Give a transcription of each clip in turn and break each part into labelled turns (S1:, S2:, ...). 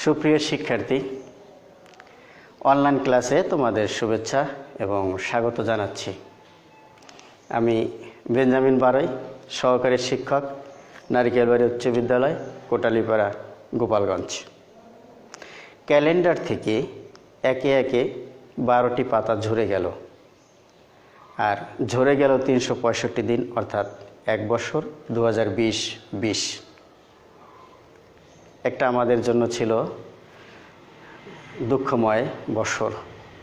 S1: সুপ্রিয় শিক্ষার্থী, অনলাইন ক্লাসে তোমাদের শুভেচ্ছা এবং স্বাগত জানাচ্ছি। আমি বেঞ্জামিন বারই, সহকারী শিক্ষক, নারিকেলবাড়ি উচ্চ বিদ্যালয়, কোটালীপাড়া, গোপালগঞ্জ। ক্যালেন্ডার থেকে একে একে 12টি পাতা ঝরে গেল, আর ঝরে গেল 365 দিন, অর্থাৎ 1 বছর 2020 একটা আমাদের জন্য ছিল দুঃখময় বছর,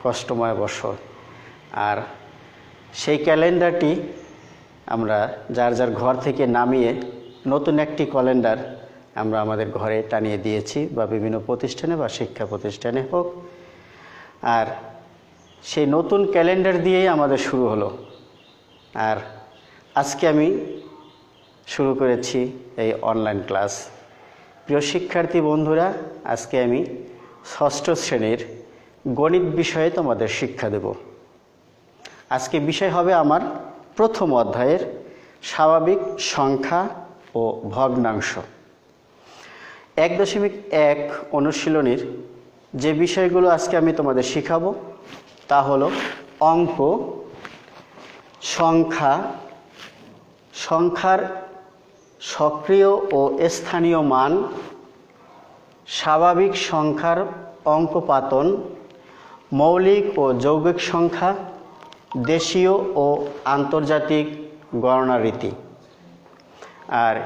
S1: কষ্টময় বছর। আর সেই ক্যালেন্ডারটি আমরা যার যার ঘর থেকে নামিয়ে নতুন একটি ক্যালেন্ডার আমরা আমাদের ঘরে টানিয়ে দিয়েছি, বা বিভিন্ন প্রতিষ্ঠানে বা শিক্ষা প্রতিষ্ঠানে হোক। আর সেই নতুন ক্যালেন্ডার দিয়েই আমাদের শুরু হলো। আর আজকে আমি শুরু করেছি এই অনলাইন ক্লাস। প্রিয় শিক্ষার্থী বন্ধুরা, আজকে আমি 6ষ্ঠ শ্রেণীর গণিত বিষয়ে তোমাদের শিক্ষা দেব। আজকে বিষয় হবে আমার প্রথম অধ্যায়ের স্বাভাবিক সংখ্যা ও ভগ্নাংশ। 1.1 অনুশীলনীর যে বিষয়গুলো আজকে আমি তোমাদের শিখাবো তা হলো অঙ্ক, সংখ্যা, সংখ্যার সক্রিয় ও স্থানীয় মান, স্বাভাবিক সংখ্যার অঙ্কপাতন, মৌলিক ও যৌগিক সংখ্যা, দেশীয় ও আন্তর্জাতিক গণনা রীতি। আর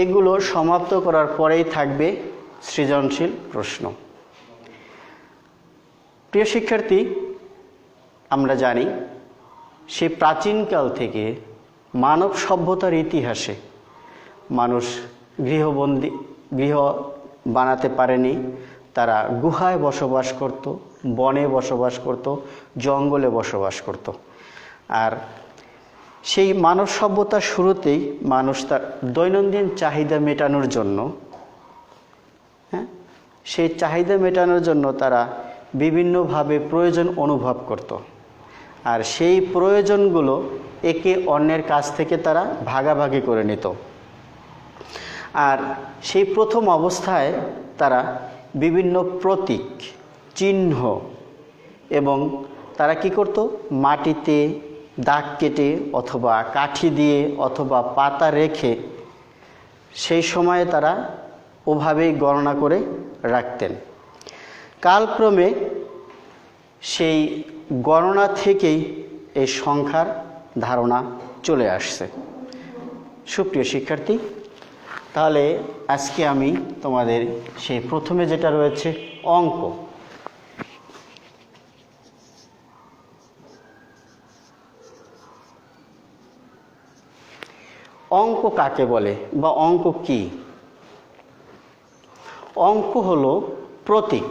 S1: এগুলো সমাপ্ত করার পরেই থাকবে সৃজনশীল প্রশ্ন। প্রিয় শিক্ষার্থী, আমরা জানি সে প্রাচীনকাল থেকে মানব সভ্যতার ইতিহাসে মানুষ গৃহ বানাতে পারেনি। তারা গুহায় বসবাস করত, বনে বসবাস করত, জঙ্গলে বসবাস করত। আর সেই মানব সভ্যতার শুরুতেই মানুষ তার দৈনন্দিন চাহিদা মেটানোর জন্য সেই চাহিদা মেটানোর জন্য তারা বিভিন্নভাবে প্রয়োজন অনুভব করত। আর সেই প্রয়োজনগুলো একে অন্যের কাছ থেকে তারা ভাগাভাগি করে নিত। আর সেই প্রথম অবস্থায় তারা বিভিন্ন প্রতীক, চিহ্ন এবং তারা কি করত, মাটিতে দাগ কেটে অথবা কাঠি দিয়ে অথবা পাতা রেখে সেই সময়ে তারা ওভাবেই গণনা করে রাখতেন। কালক্রমে সেই গণনা থেকেই এই সংখ্যার ধারণা চলে আসছে। সুপ্রিয় শিক্ষার্থী, তাহলে আজকে আমি তোমাদের সেই প্রথমে যেটা রয়েছে অঙ্ক। অঙ্ক কাকে বলে বা অঙ্ক কি? অঙ্ক হলো প্রতীক।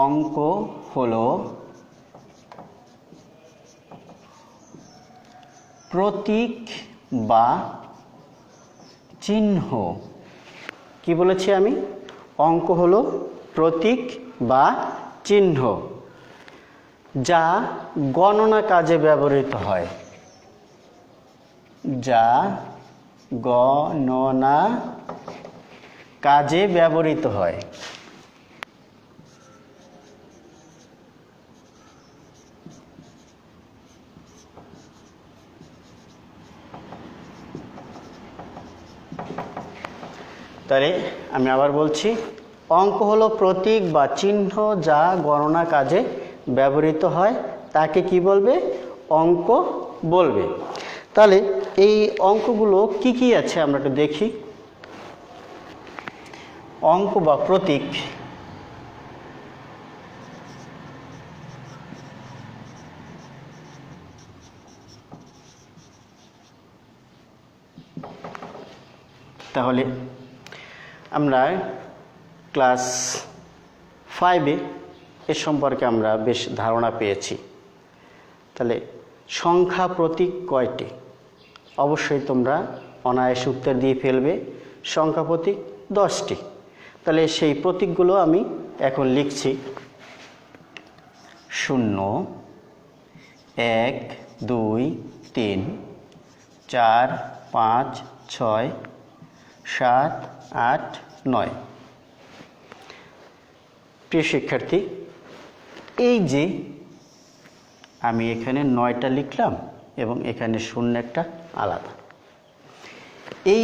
S1: অঙ্ক হলো প্রতীক বা চিহ্ন। কি বলেছি আমি? অঙ্ক হলো প্রতীক বা চিহ্ন, যা গণনা কাজে ব্যবহৃত হয়। যা গণনা কাজে ব্যবহৃত হয়। তাহলে আমি আবার বলছি, অঙ্ক হলো প্রতীক বা চিহ্ন যা গণনা কাজে ব্যবহৃত হয়, তাকে কি বলবে? অঙ্ক বলবে। তাহলে এই অঙ্কগুলো কি কি আছে আমরা একটু দেখি। অঙ্ক বা প্রতীক তাহলে আমরা ক্লাস 5-এ এ সম্পর্কে আমরা বেশ ধারণা পেয়েছি। তাহলে সংখ্যা প্রতীক কয়টি? অবশ্যই তোমরা অনায়াসে উত্তর দিয়ে ফেলবে। সংখ্যা প্রতীক 10টি। তাহলে সেই প্রতীকগুলো আমি এখন লিখছি। 0, 1, 2, 3, 4, 5, 6, 7, 8, 9। প্রিয় শিক্ষার্থী, এই যে আমি এখানে 9টা লিখলাম এবং এখানে 0 একটা আলাদা, এই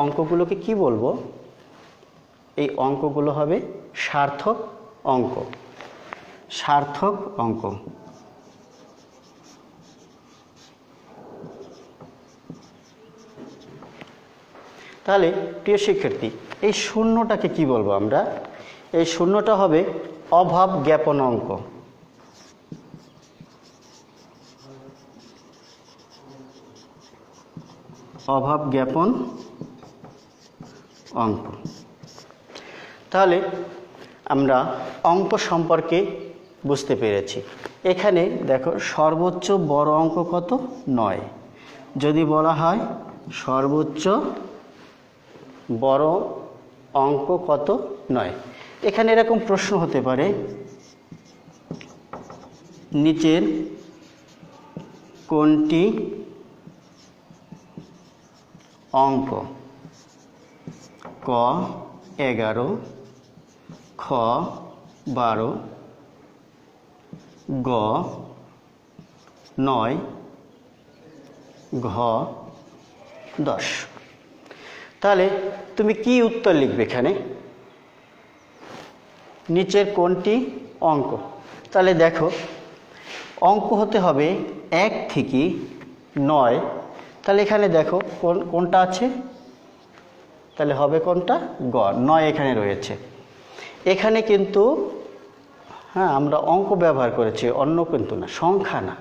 S1: অঙ্কগুলোকে কি বলবো? এই অঙ্কগুলো হবে সার্থক অঙ্ক। সার্থক অঙ্ক। তাহলে প্রিয় শিক্ষার্থী, এই শূন্যটাকে কি বলবো আমরা? এই শূন্যটা হবে অভাব জ্ঞাপন অঙ্ক। অভাব জ্ঞাপন অঙ্ক। তাহলে আমরা অঙ্ক সম্পর্কে বুঝতে পেরেছি। এখানে দেখো সর্বোচ্চ বড় অঙ্ক কত? 9। যদি বলা হয় সর্বোচ্চ বড় অঙ্ক কত? 9। এখানে এরকম প্রশ্ন হতে পারে, নিচের কোনটি অঙ্ক? ক 11, খ 12, গ 9, ঘ 10। তাহলে তুমি কি উত্তর লিখবে এখানে? নিচের কোনটি অঙ্ক? তাহলে দেখো অঙ্ক হতে হবে 1 থেকে 9। তাহলে এখানে দেখো কোনটা আছে? তাহলে হবে কোনটা? গ 9 এখানে রয়েছে। এখানে কিন্তু আমরা অঙ্ক ব্যবহার করেছি, অন্য কিন্তু না, সংখ্যা না,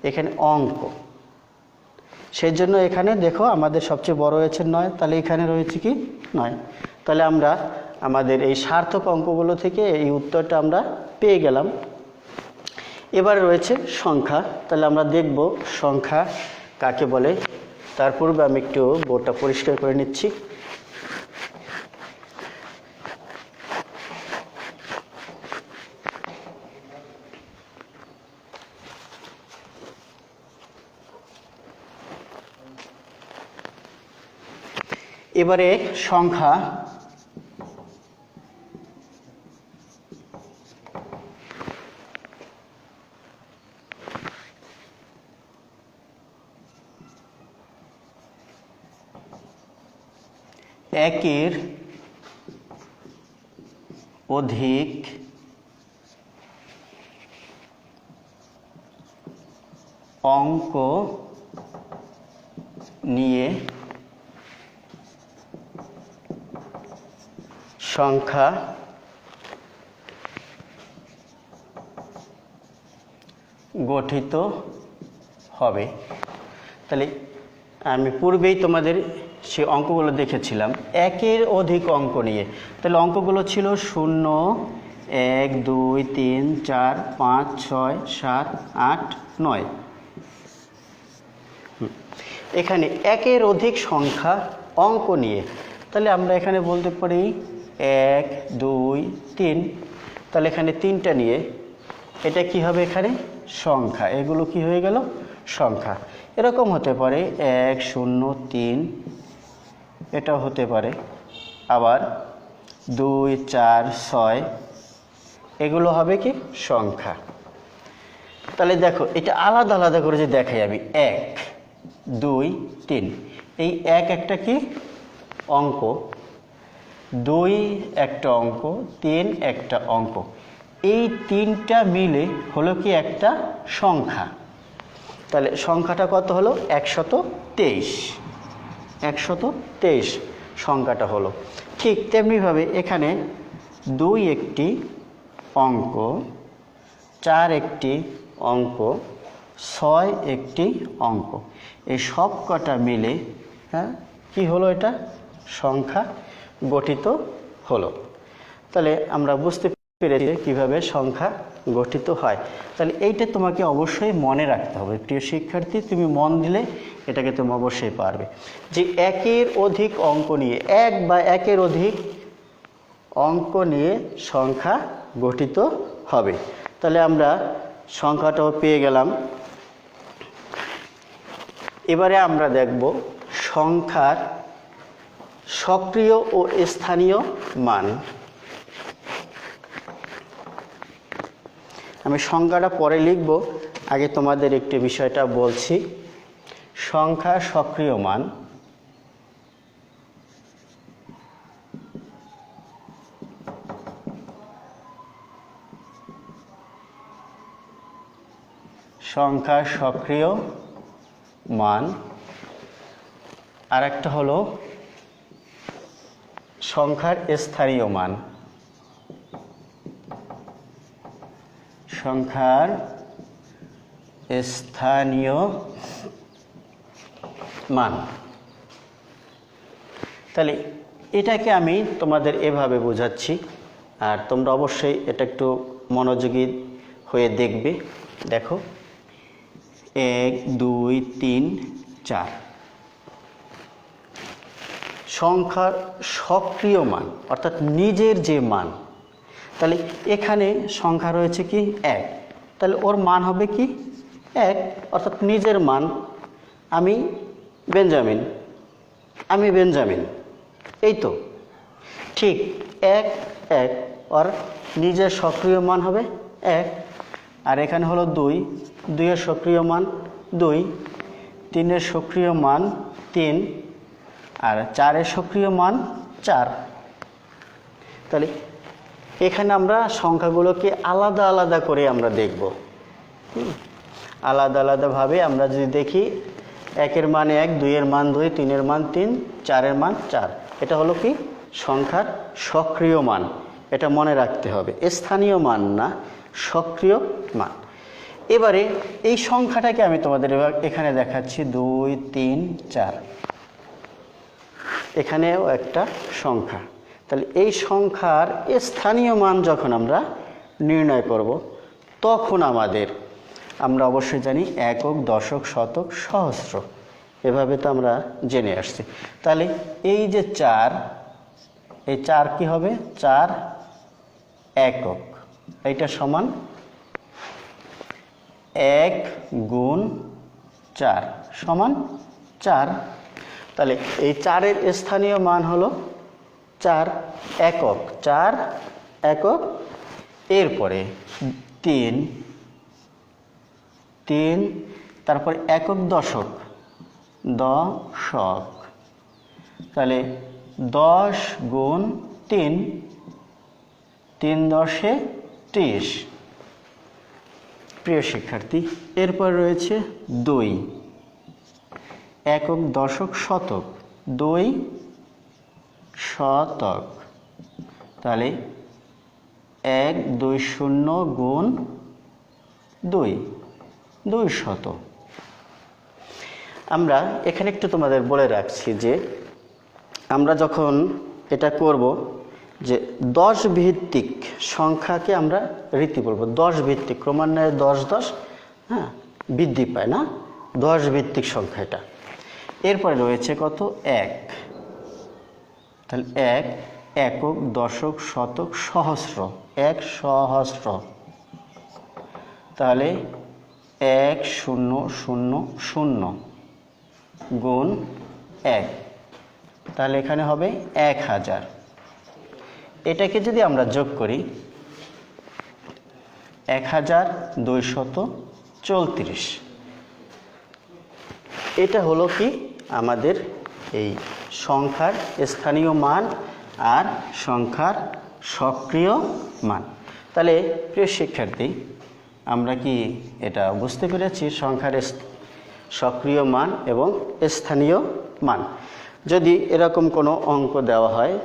S1: এখানে অঙ্ক। সেই জন্য এখানে দেখো আমাদের সবচেয়ে বড় হয়েছে 9, তাহলে এখানে রয়েছে কি? 9। তাহলে আমরা আমাদের এই সার্থক অঙ্কগুলো থেকে এই উত্তরটা আমরা পেয়ে গেলাম। এবার রয়েছে সংখ্যা। তাহলে আমরা দেখব সংখ্যা কাকে বলে। তার পূর্বে আমি একটু বোর্ডটা পরিষ্কার করে নিচ্ছি। এবারে সংখ্যা একের অধিক অঙ্ক নিয়ে সংখ্যা গঠিত হবে। তাহলে আমি পূর্বেই তোমাদের সে অঙ্কগুলো দেখেছিলাম একের অধিক অঙ্ক নিয়ে। তাহলে অঙ্কগুলো ছিল 0, 1, 2, 3, 4, 5, 6, 7, 8, 9। এখানে একের অধিক সংখ্যা অঙ্ক নিয়ে, তাহলে আমরা এখানে বলতে পারি 1, 2, 3। তাহলে এখানে 3টা নিয়ে, এটা কি হবে? এখানে সংখ্যা। এগুলো কি হয়ে গেল? সংখ্যা। এরকম হতে পারে 1, 0, 3, এটাও হতে পারে। আবার 2, 4, 6, এগুলো হবে কি? সংখ্যা। তাহলে দেখো এটা আলাদা আলাদা করে যে দেখাই আমি, 1, 2, 3, এই 1 একটা কি? অঙ্ক, 2 একটা অঙ্ক, 3 একটা অঙ্ক। এই 3টা মিলে হলো কি একটা সংখ্যা। তাহলে সংখ্যাটা কত হলো? 123। 123 সংখ্যাটা হলো। ঠিক তেমনিভাবে এখানে 2 একটি অঙ্ক, 4 একটি অঙ্ক, 6 একটি অঙ্ক। এই সব কটা মিলে কি হলো? এটা সংখ্যা গঠিত হলো। তাহলে আমরা বুঝতে পেরেছি কিভাবে সংখ্যা গঠিত হয়। তাহলে এইটা তোমাকে অবশ্যই মনে রাখতে হবে প্রিয় শিক্ষার্থী। তুমি মন দিলে এটাকে তুমি অবশ্যই পারবে যে একের অধিক অঙ্ক নিয়ে, 1 বা একের অধিক অঙ্ক নিয়ে সংখ্যা গঠিত হবে। তাহলে আমরা সংখ্যাটাও পেয়ে গেলাম। এবারে আমরা দেখব সংখ্যার সক্রিয় ও স্থানীয় মান। আমি সংখ্যাটা পরে লিখব, আগে তোমাদের একটি বিষয়টা বলছি। সংখ্যার সক্রিয় মান সংখ্যার সক্রিয় মান, আর একটা হলো সংখ্যার স্থানীয় মান। সংখ্যার স্থানীয় মান। তাহলে এটাকে আমি তোমাদের এভাবে বোঝাচ্ছি, আর তোমরা অবশ্যই এটা একটু মনোযোগী হয়ে দেখবে। দেখো, 1 2 3 4 সংখ্যার সক্রিয় মান অর্থাৎ নিজের যে মান। তাহলে এখানে সংখ্যা রয়েছে কি 1, তাহলে ওর মান হবে কি 1, অর্থাৎ নিজের মান। আমি বেঞ্জামিন, এই তো ঠিক 1 1, ওর নিজের সক্রিয় মান হবে 1। আর এখানে হলো 2, 2 এর সক্রিয় মান 2, 3 এর সক্রিয় মান 3, আর 4 এর সক্রিয় মান 4। তাহলে এখানে আমরা সংখ্যাগুলোকে আলাদা আলাদা করে আমরা দেখব। আলাদা আলাদাভাবে আমরা যদি দেখি, 1 এর মান 1, 2 এর মান 2, 3 এর মান 3, 4 এর মান 4। এটা হলো কি সংখ্যার সক্রিয় মান। এটা মনে রাখতে হবে, স্থানীয় মান না, সক্রিয় মান। এবারে এই সংখ্যাটাকে আমি তোমাদের এখানে দেখাচ্ছি 2 3 4। এখানেও একটা সংখ্যা। তাহলে এই সংখ্যার স্থানীয় মান যখন আমরা নির্ণয় করব, তখন আমরা অবশ্যই জানি একক, দশক, শতক, সহস্র, এভাবে তো আমরা জেনে আসছি। তাহলে এই যে 4, এই 4 কি হবে? 4 একক। এইটা সমান 1 গুণ 4 সমান 4। তাহলে এই 4-এর স্থানীয় মান হলো 4 একক, 4 একক। এরপরে 3, তারপরে একক, দশক, দশক। তাহলে 10 গুণ 3, 3 10 এ 30। প্রিয় শিক্ষার্থী, এরপর রয়েছে 2 একক, দশক, শতক, 2 শতক। তাহলে 1 2 0 গুণ 2, 2 শত। আমরা এখানে একটু তোমাদের বলে রাখছি যে আমরা যখন এটা করব, যে 10 ভিত্তিক সংখ্যাকে আমরা রীতি বলবো। 10 ভিত্তিক, ক্রমান্বয়ে 10 10 বৃদ্ধি পায় না, 10 ভিত্তিক সংখ্যা এটা। এরপরে রয়েছে কত? 1। তাহলে 1 একক, দশক, শতক, সহস্র, 1 সহস্র। তাহলে 1 0 0 0 গুণ 1, তাহলে এখানে হবে 1000। এটাকে যদি আমরা যোগ করি, 1234। এটা হলো কি আমাদের এই সংখ্যার স্থানীয় মান আর সংখ্যার সক্রিয় মান। তাহলে প্রিয় শিক্ষার্থী, আমরা কি এটা বুঝতে পেরেছি সংখ্যার সক্রিয় মান এবং স্থানীয় মান? যদি এরকম কোনো অঙ্ক দেওয়া হয়,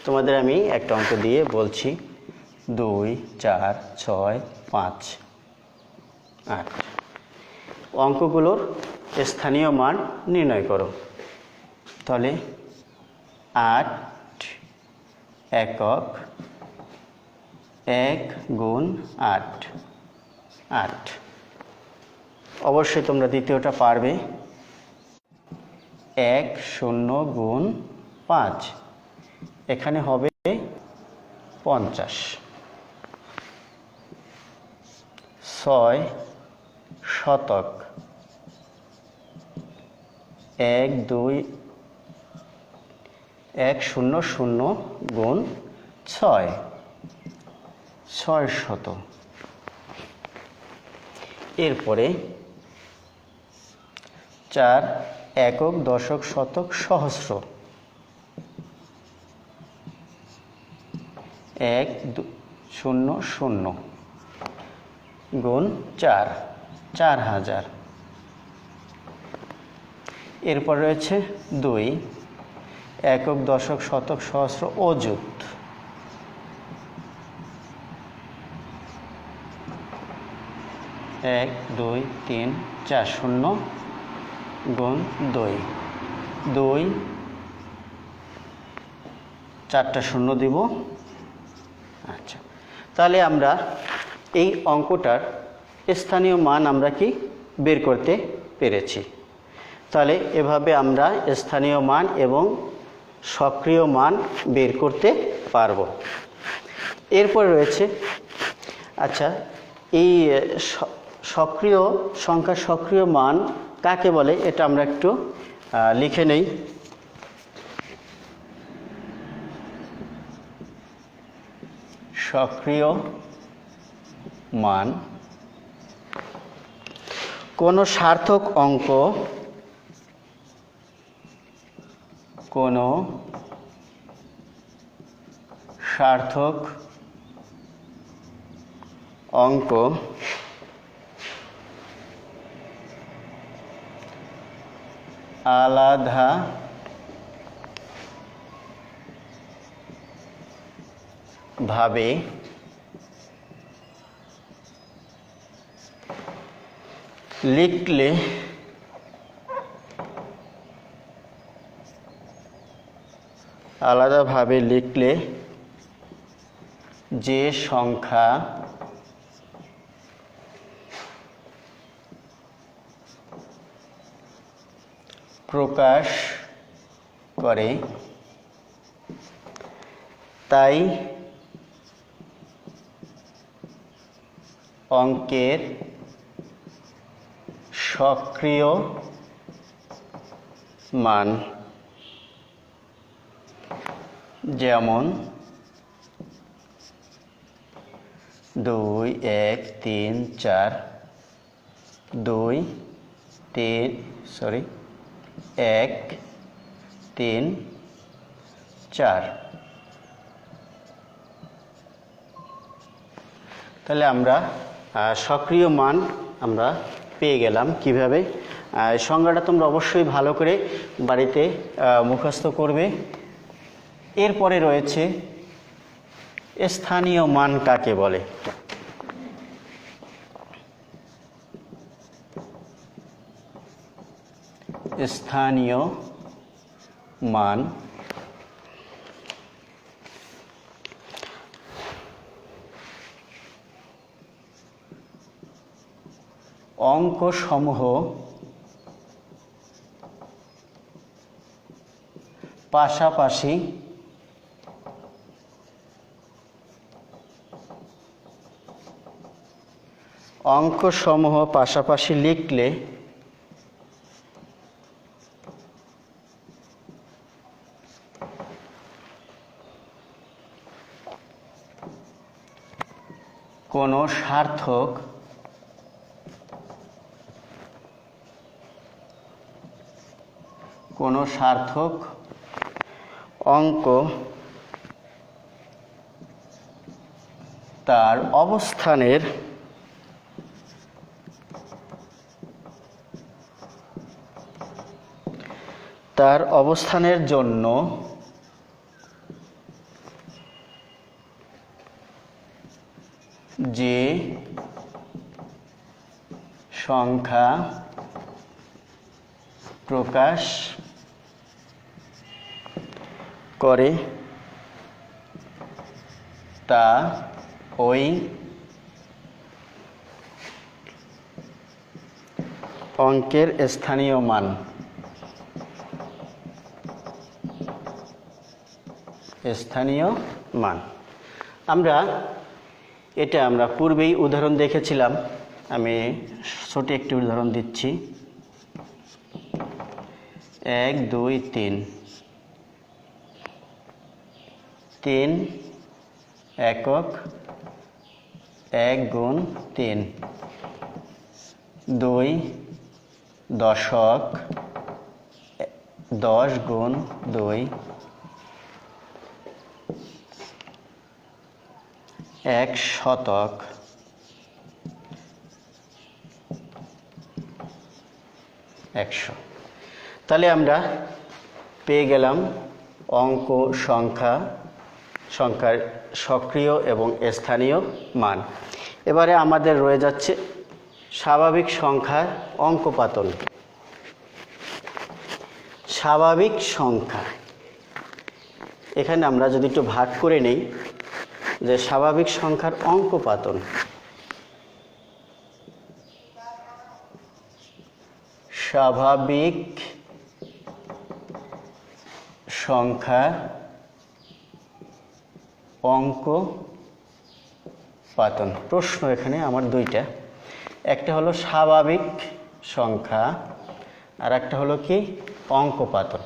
S1: তোমাদের আমি একটা অঙ্ক দিয়ে বলছি, 2 4 6 5 8। অঙ্কগুলোর স্থানীয় মান নির্ণয় করো। তাহলে 8 একক, 1 গুণ 8, 8। অবশ্যই তোমরা দ্বিতীয়টা পারবে। 1 0 গুণ 5, এখানে হবে 50। 6 শতক 1 2 1 0 0 গুণ 6 600। এরপরে 4 একক দশক শতক সহস্র 1 0 0 গুণ 4 4000। এরপর রয়েছে 2 একক দশক শতক সহস্র অযুত 1 2 3 4 0 গুণ 2 2 4টা শূন্য দিব। আচ্ছা, তাহলে আমরা এই অঙ্কটার স্থানীয় মান আমরা কি বের করতে পেরেছি। তাহলে এভাবে আমরা স্থানীয় মান এবং সক্রিয় মান বের করতে পারব। এরপরে রয়েছে, আচ্ছা, এই সক্রিয় সংখ্যা সক্রিয় মান কাকে বলে এটা আমরা একটু লিখে নেই। সক্রিয় মান কোনো সার্থক অঙ্ক, কোনো সার্থক অঙ্ক আলাদা ভাবে লিখলে আলাদাভাবে লিখলে যে সংখ্যা প্রকাশ করে তাই অঙ্কের সক্রিয় মান। যেমন 2 1 3 4 2 3 1 3 4। তাহলে আমরা সক্রিয় মান আমরা পেয়ে গেলাম। কিভাবে? সংজ্ঞাটা তোমরা অবশ্যই ভালো করে বাড়িতে মুখস্থ করবে। এরপরে রয়েছে স্থানীয় মান কাকে বলে। স্থানীয় মান অঙ্কসমূহ পাশাপাশি লিখলে কোনো সার্থক অঙ্ক তার অবস্থানের জন্য যে সংখ্যা প্রকাশ করে তা ওই অঙ্কের স্থানীয় মান। আমরা পূর্বেই উদাহরণ দেখেছিলাম আমি ছোট একটি উদাহরণ দিচ্ছি। 1 2 3, 3 একক 1 গুণ 3, 2 দশক 10 গুণ 2, 1 শতক, 100। তাহলে আমরা পেয়ে গেলাম অঙ্ক সংখ্যার সক্রিয় এবং স্থানীয় মান। এবারে আমাদের রয়ে যাচ্ছে স্বাভাবিক সংখ্যার অঙ্কপাতন। স্বাভাবিক সংখ্যা, এখানে আমরা যদি একটু ভাগ করে নেই যে স্বাভাবিক সংখ্যার অঙ্কপাতন। স্বাভাবিক সংখ্যার অঙ্কপাতন। প্রশ্ন এখানে আমার দুইটা, একটা হলো স্বাভাবিক সংখ্যা আর একটা হলো কি অঙ্কপাতন।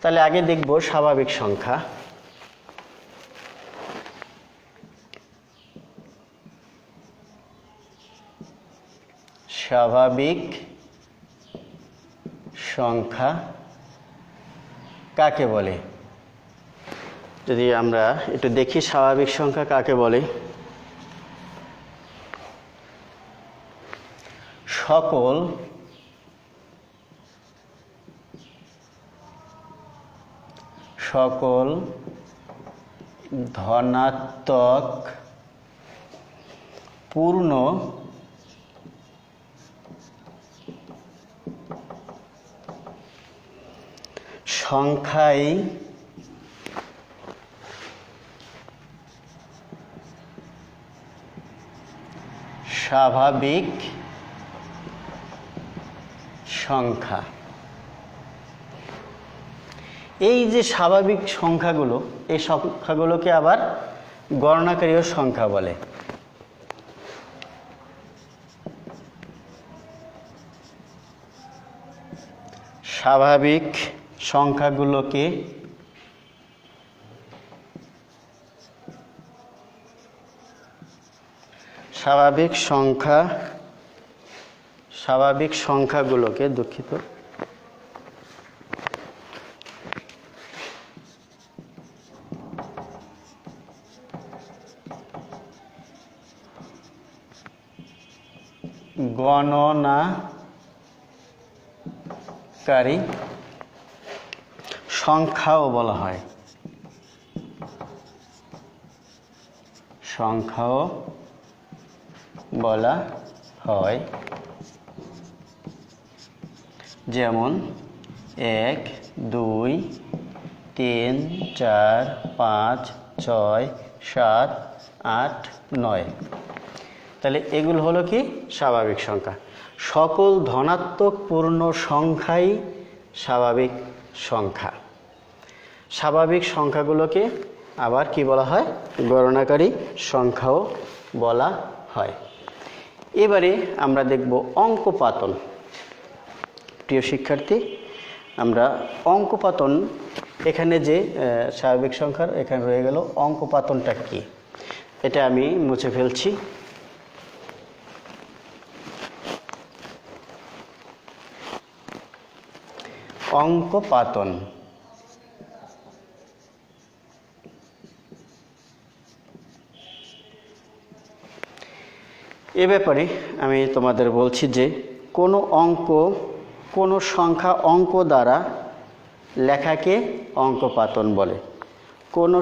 S1: তাহলে আগে দেখব স্বাভাবিক সংখ্যা। স্বাভাবিক সংখ্যা কাকে বলে? যদি আমরা একটু দেখি স্বাভাবিক সংখ্যা কাকে বলে। সকল ধনাত্মক পূর্ণ সংখ্যাই স্বাভাবিক সংখ্যা। এই যে স্বাভাবিক সংখ্যাগুলো, এই সংখ্যাগুলোকে আবার গণনাকারীয় সংখ্যা বলে। স্বাভাবিক সংখ্যাগুলোকে স্বাভাবিক সংখ্যাগুলোকে দুঃখিত গণনাকারী সংখ্যাও বলা হয়। যেমন 1 2 3 4 5 6 7 8 9। তাহলে এগুলো হলো কি স্বাভাবিক সংখ্যা। সকল ধনাত্মক পূর্ণ সংখ্যাই স্বাভাবিক সংখ্যা। স্বাভাবিক সংখ্যাগুলোকে আবার কি বলা হয়? গণনাকারী সংখ্যাও বলা হয়। এবারে আমরা দেখব অঙ্কপাতন। প্রিয় শিক্ষার্থী, আমরা অঙ্কপাতন, এখানে যে স্বাভাবিক সংখ্যার এখানে রয়ে গেল, অঙ্কপাতনটা কি এটা আমি মুছে ফেলছি। অঙ্কপাতন এ ব্যাপারে আমি তোমাদের বলছি যে কোনো সংখ্যা অঙ্ক দ্বারা লেখাকে অঙ্কপাতন বলে। কোনো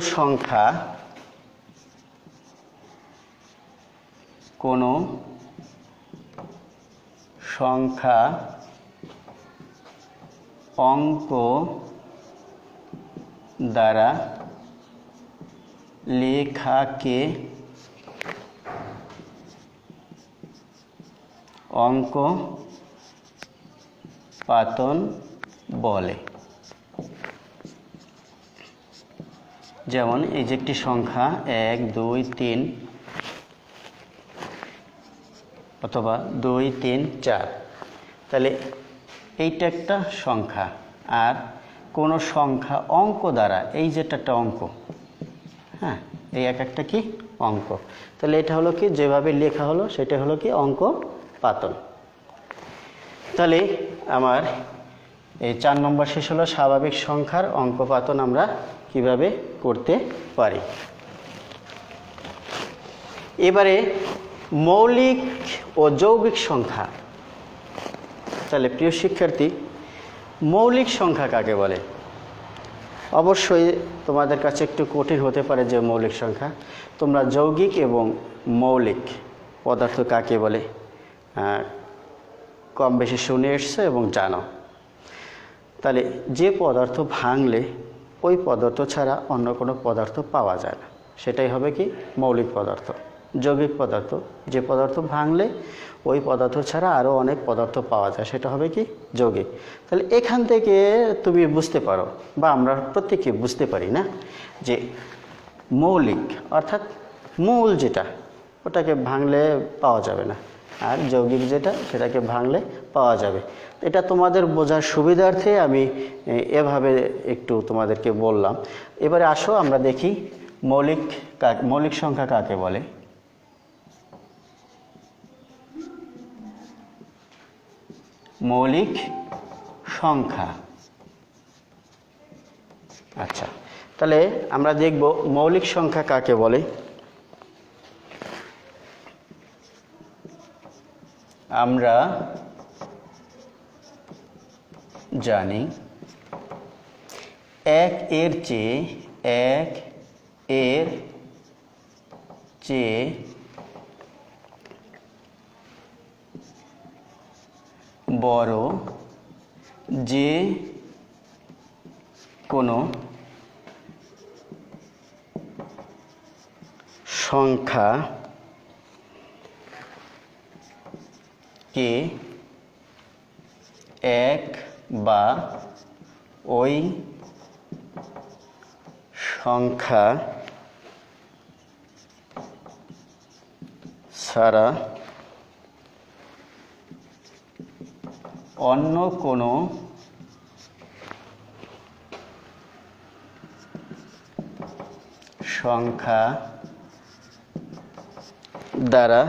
S1: সংখ্যা অঙ্ক দ্বারা লেখাকে অঙ্কপাতন বলে। যেমন এই যে একটি সংখ্যা 1 2 3, অথবা 2 3 4। তাহলে এইটা একটা সংখ্যা, আর কোনো সংখ্যা অঙ্ক দ্বারা, এই যেটা একটা অঙ্ক, হ্যাঁ এই এক একটা কি অঙ্ক, তাহলে এটা হলো কি যেভাবে লেখা হলো সেটা হলো কি অঙ্ক পাতন। তাহলে আমার এই 4 নম্বর শেষ হলো স্বাভাবিক সংখ্যার অঙ্ক পাতন আমরা কিভাবে করতে পারি। এবারে মৌলিক ও যৌগিক সংখ্যা। তাহলে প্রিয় শিক্ষার্থী, মৌলিক সংখ্যা কাকে বলে? অবশ্যই তোমাদের কাছে একটু কঠিন হতে পারে যে মৌলিক সংখ্যা, তোমরা যৌগিক এবং মৌলিক পদার্থ কাকে বলে কম বেশি শুনে এসছো এবং জানো। তাহলে যে পদার্থ ভাঙলে ওই পদার্থ ছাড়া অন্য কোনো পদার্থ পাওয়া যায় না, সেটাই হবে কি মৌলিক পদার্থ। যৌগিক পদার্থ, যে পদার্থ ভাঙলে ওই পদার্থ ছাড়া আরও অনেক পদার্থ পাওয়া যায়, সেটা হবে কি যৌগিক। তাহলে এখান থেকে তুমি বুঝতে পারো, বা আমরা প্রত্যেকে বুঝতে পারি না, যে মৌলিক অর্থাৎ মূল যেটা, ওটাকে ভাঙলে পাওয়া যাবে না, আর যৌগিক যেটা সেটাকে ভাঙলে পাওয়া যাবে। এটা তোমাদের বোঝার সুবিধার্থে আমি এভাবে একটু তোমাদেরকে বললাম। এবারে আসো আমরা দেখি মৌলিক সংখ্যা কাকে বলে। মৌলিক সংখ্যা, আচ্ছা তাহলে আমরা দেখব মৌলিক সংখ্যা কাকে বলে। আমরা জানি 1 এর চেয়ে বড় যে কোনো সংখ্যাকে 1 বা ওই সংখ্যা ছাড়া অন্য কোনো সংখ্যা দ্বারা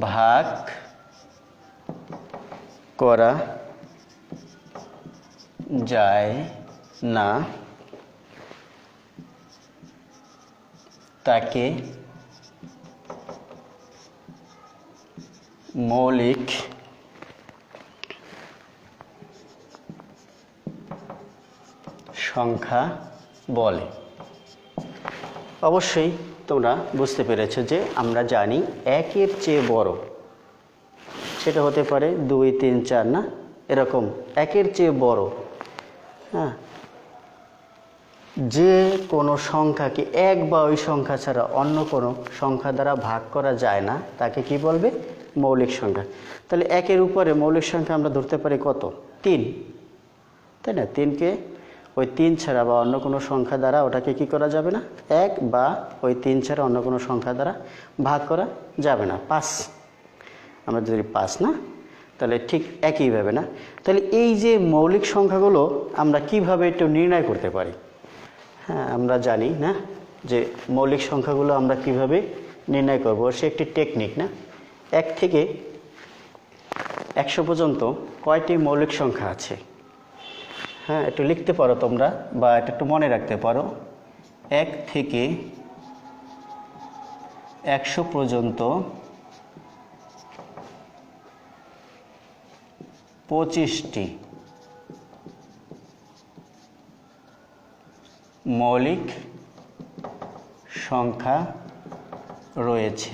S1: ভাগ করা যায় না, তাকে মৌলিক সংখ্যা বলে। অবশ্যই তোমরা বুঝতে পেরেছো যে আমরা জানি 1 এর চেয়ে বড়, সেটা হতে পারে 2 3 4 না, এরকম 1 এর চেয়ে বড়, হ্যাঁ যে কোনো সংখ্যাকে 1 বা ওই সংখ্যা ছাড়া অন্য কোনো সংখ্যা দ্বারা ভাগ করা যায় না, তাকে কি বলবে মৌলিক সংখ্যা। তাহলে 1 এর উপরে মৌলিক সংখ্যা আমরা ধরতে পারি কত 3, তাই না? 3কে ওই 3 ছাড়া বা অন্য কোনো সংখ্যা দ্বারা ওটাকে কি করা যাবে না, 1 বা ওই 3 ছাড়া অন্য কোনো সংখ্যা দ্বারা ভাগ করা যাবে না। 5 আমরা যদি 5 না, তাহলে ঠিক একইভাবে না। তাহলে এই যে মৌলিক সংখ্যাগুলো আমরা কিভাবে একটু নির্ণয় করতে পারি? হ্যাঁ আমরা জানি না যে মৌলিক সংখ্যাগুলো আমরা কিভাবে নির্ণয় করব, সে একটি টেকনিক না। 1 থেকে 100 পর্যন্ত কয়টি মৌলিক সংখ্যা আছে? হ্যাঁ একটু লিখতে পারো তোমরা, বা এটা একটু মনে রাখতে পারো। 1 থেকে 100 পর্যন্ত 25টি মৌলিক সংখ্যা রয়েছে।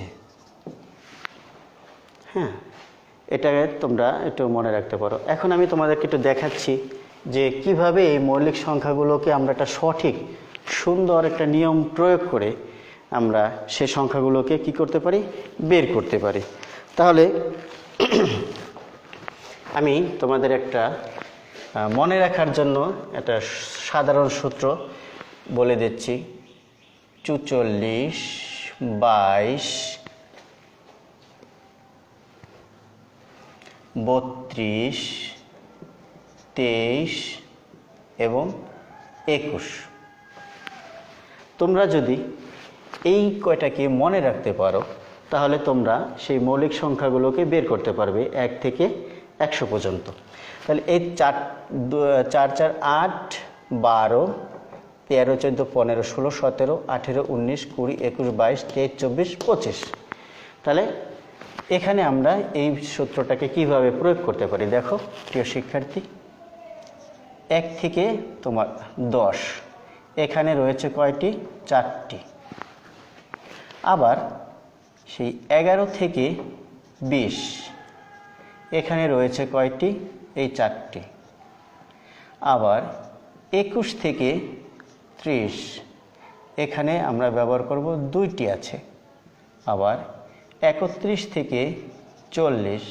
S1: হ্যাঁ এটা তোমরা একটু মনে রাখতে পারো। এখন আমি তোমাদেরকে একটু দেখাচ্ছি যে কিভাবে এই মৌলিক সংখ্যাগুলোকে আমরা একটা সঠিক সুন্দর একটা নিয়ম প্রয়োগ করে আমরা সে সংখ্যাগুলোকে কি করতে পারি, বের করতে পারি। তাহলে আমি তোমাদের একটা মনে রাখার জন্য একটা সাধারণ সূত্র বলে দিচ্ছি। 44, 22, 32, 23 এবং 21। তোমরা যদি এই কয়টাকে মনে রাখতে পারো তাহলে তোমরা সেই মৌলিক সংখ্যাগুলোকে বের করতে পারবে 1 থেকে 100 পর্যন্ত। তাহলে এই 4 4 8, 12, 13, 14, 15, 16, 17, 18, 19, 20, 21, 22, 23, 24, 25। তাহলে এখানে আমরা এই সূত্রটাকে কিভাবে প্রয়োগ করতে পারি দেখো প্রিয় শিক্ষার্থী। 1 থেকে তোমার 10, এখানে রয়েছে কয়টি? 4টি। আবার সেই 11 থেকে 20, এখানে রয়েছে কয়টি? এই 4টি। আবার 21 থেকে 30, এখানে আমরা ব্যবহার করব 2টি আছে। আবার 31 থেকে 40,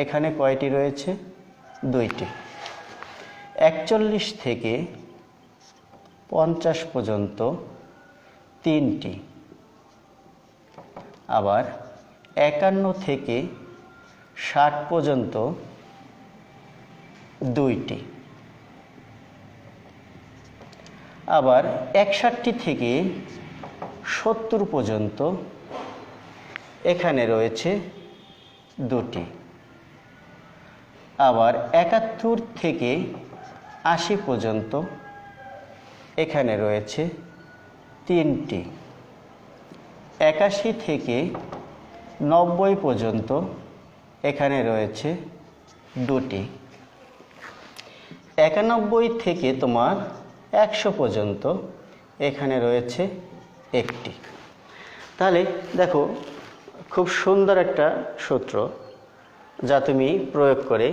S1: এখানে কয়টি রয়েছে? 2টি। 41 থেকে 50 পর্যন্ত 3টি। আবার 51 থেকে 60 পর্যন্ত 2টি। আবার 61 থেকে 70 পর্যন্ত এখানে রয়েছে 2টি। আবার 71 থেকে 80 পর্যন্ত এখানে রয়েছে 3টি। 81 থেকে 90 পর্যন্ত এখানে রয়েছে 2টি। 91 থেকে তোমার 100 পর্যন্ত এখানে রয়েছে 1টি। তাহলে দেখো খুব সুন্দর একটা সূত্র যা তুমি প্রয়োগ করে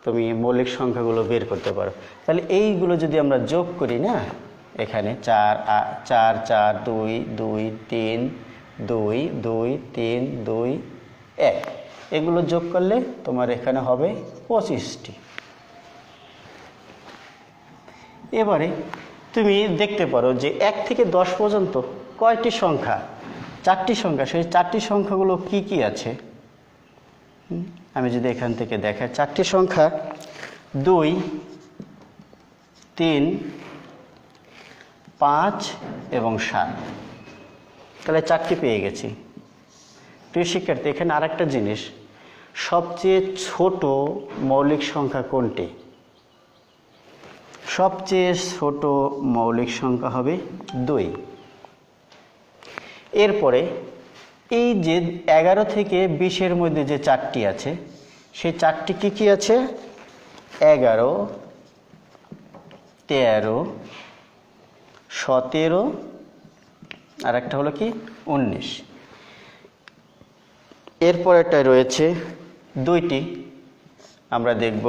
S1: তুমি মৌলিক সংখ্যাগুলো বের করতে পারো। তাহলে এইগুলো যদি আমরা যোগ করি না, এখানে 4 4 4 2 2 3 2 2 3 2 1, এগুলো যোগ করলে তোমার এখানে হবে 25টি। এবারে তুমি দেখতে পারো যে 1 থেকে 10 পর্যন্ত কয়টি সংখ্যা? 4টি সংখ্যা। সেই 4টি সংখ্যাগুলো কি কি আছে আমি যদি এখান থেকে দেখাই, 4টি সংখ্যা 2, 3, 5 এবং 7। তাহলে 4টি পেয়ে গেছি। প্রিয় শিক্ষার্থী, এখানে আরেকটা জিনিস, সবচেয়ে ছোট মৌলিক সংখ্যা কোনটি? সবচেয়ে ছোট মৌলিক সংখ্যা হবে 2। এরপরে এই যে 11 থেকে 20-এর মধ্যে যে 4টি আছে, সেই 4টি কি কি আছে? 11, 13, 17, আর একটা হলো কি 19। এরপরেরটায় রয়েছে 2টি, আমরা দেখব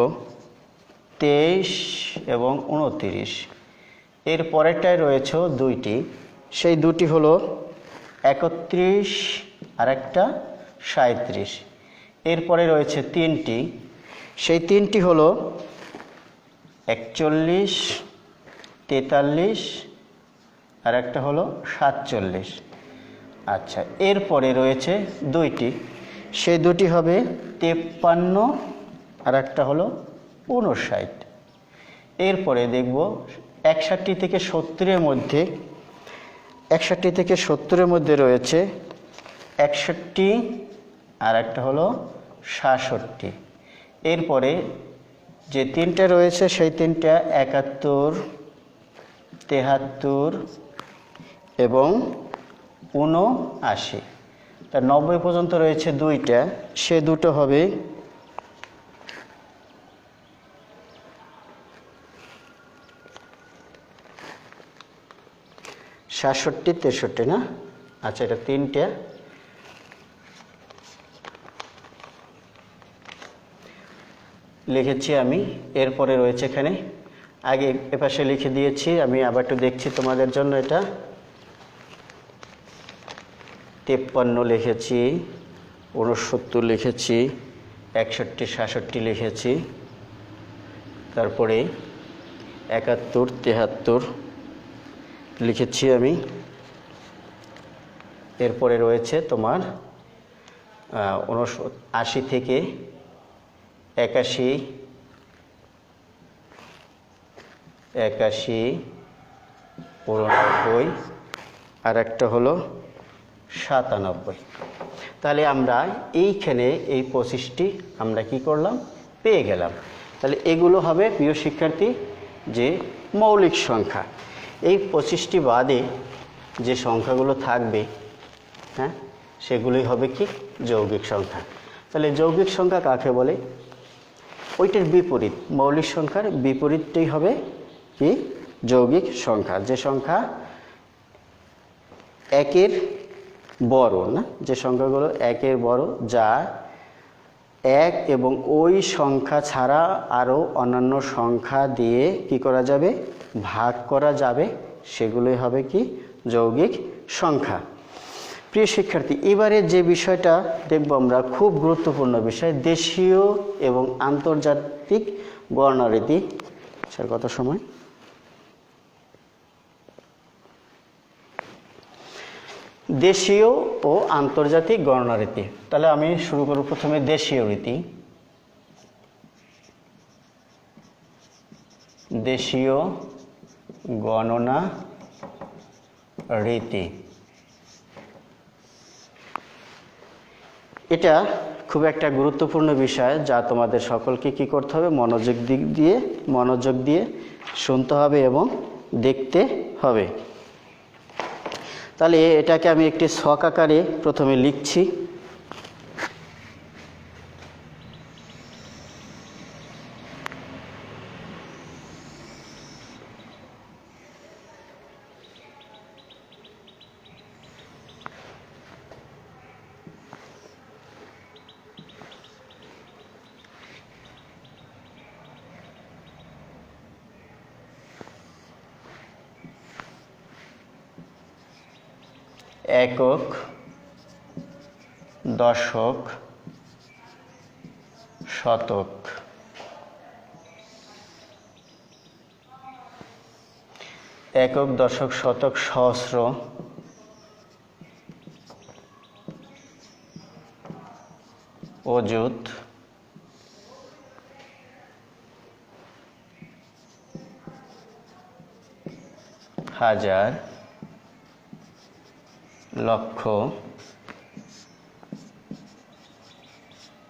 S1: 23 এবং 29। এর পরেরটায় রয়েছে 2টি, সেই 2টি হলো 31 আর একটা 37। এরপরে রয়েছে 3টি, সেই 3টি হলো 41, 43 আর একটা হলো 47। আচ্ছা, এরপরে রয়েছে 2টি, সেই 2টি হবে 53 আর একটা হলো 59। এরপরে দেখব 61 থেকে 70-এর মধ্যে, 61 থেকে 70-এর মধ্যে রয়েছে 61 আর একটা হলো 66। এরপরে যে 3টা রয়েছে সেই 3টা 71, 73 এবং 79। তার 90 পর্যন্ত রয়েছে 2টা, সে দুটো হবে 67, 63 না? আচ্ছা, এটা 3টা। লিখেছি আমি। এরপরে রয়েছে এখানে, আগে এপাশে লিখে দিয়েছি, আমি আবার একটু দেখছি তোমাদের জন্য। এটা 53 লিখেছি, 69 লিখেছি, 61, 66 লিখেছি, তারপরে 71, 73 লিখেছি আমি। এরপরে রয়েছে তোমার 80 থেকে 81, 89, 89, আর একটা হলো 97। তাহলে আমরা এইখানে এই 25টি আমরা কি করলাম, পেয়ে গেলাম। তাহলে এগুলো হবে প্রিয় শিক্ষার্থী যে মৌলিক সংখ্যা। এই 25টি বাদে যে সংখ্যাগুলো থাকবে, হ্যাঁ, সেগুলোই হবে কি যৌগিক সংখ্যা। তাহলে যৌগিক সংখ্যা কাকে বলে? ওইটার বিপরীত, মৌলিক সংখ্যার বিপরীতটাই হবে কি যৌগিক সংখ্যা। যে সংখ্যা একের বড়, না, যে সংখ্যাগুলো একের বড়, যা এক এবং ওই সংখ্যা ছাড়া আরও অন্যান্য সংখ্যা দিয়ে কি করা যাবে, ভাগ করা যাবে, সেগুলোই হবে কি যৌগিক সংখ্যা। প্রিয় শিক্ষার্থী, এবারে যে বিষয়টা দেখব আমরা, খুব গুরুত্বপূর্ণ বিষয়, দেশীয় এবং আন্তর্জাতিক গণনারীতি। স্যার কত সময়? দেশীয় ও আন্তর্জাতিক গণনারীতি। তাহলে আমি শুরু করব প্রথমে দেশীয় রীতি। দেশীয় গণনা রীতি, এটা খুব একটা গুরুত্বপূর্ণ বিষয়, যা তোমাদের সকলকে কি করতে হবে, মনোযোগ দিয়ে শুনতে হবে এবং দেখতে হবে। তাহলে এটাকে আমি একটি ছক আকারে প্রথমে লিখছি। একক, দশক, শতক। একক, দশক, শতক, সহস্র, অযুত, হাজার, লক্ষ,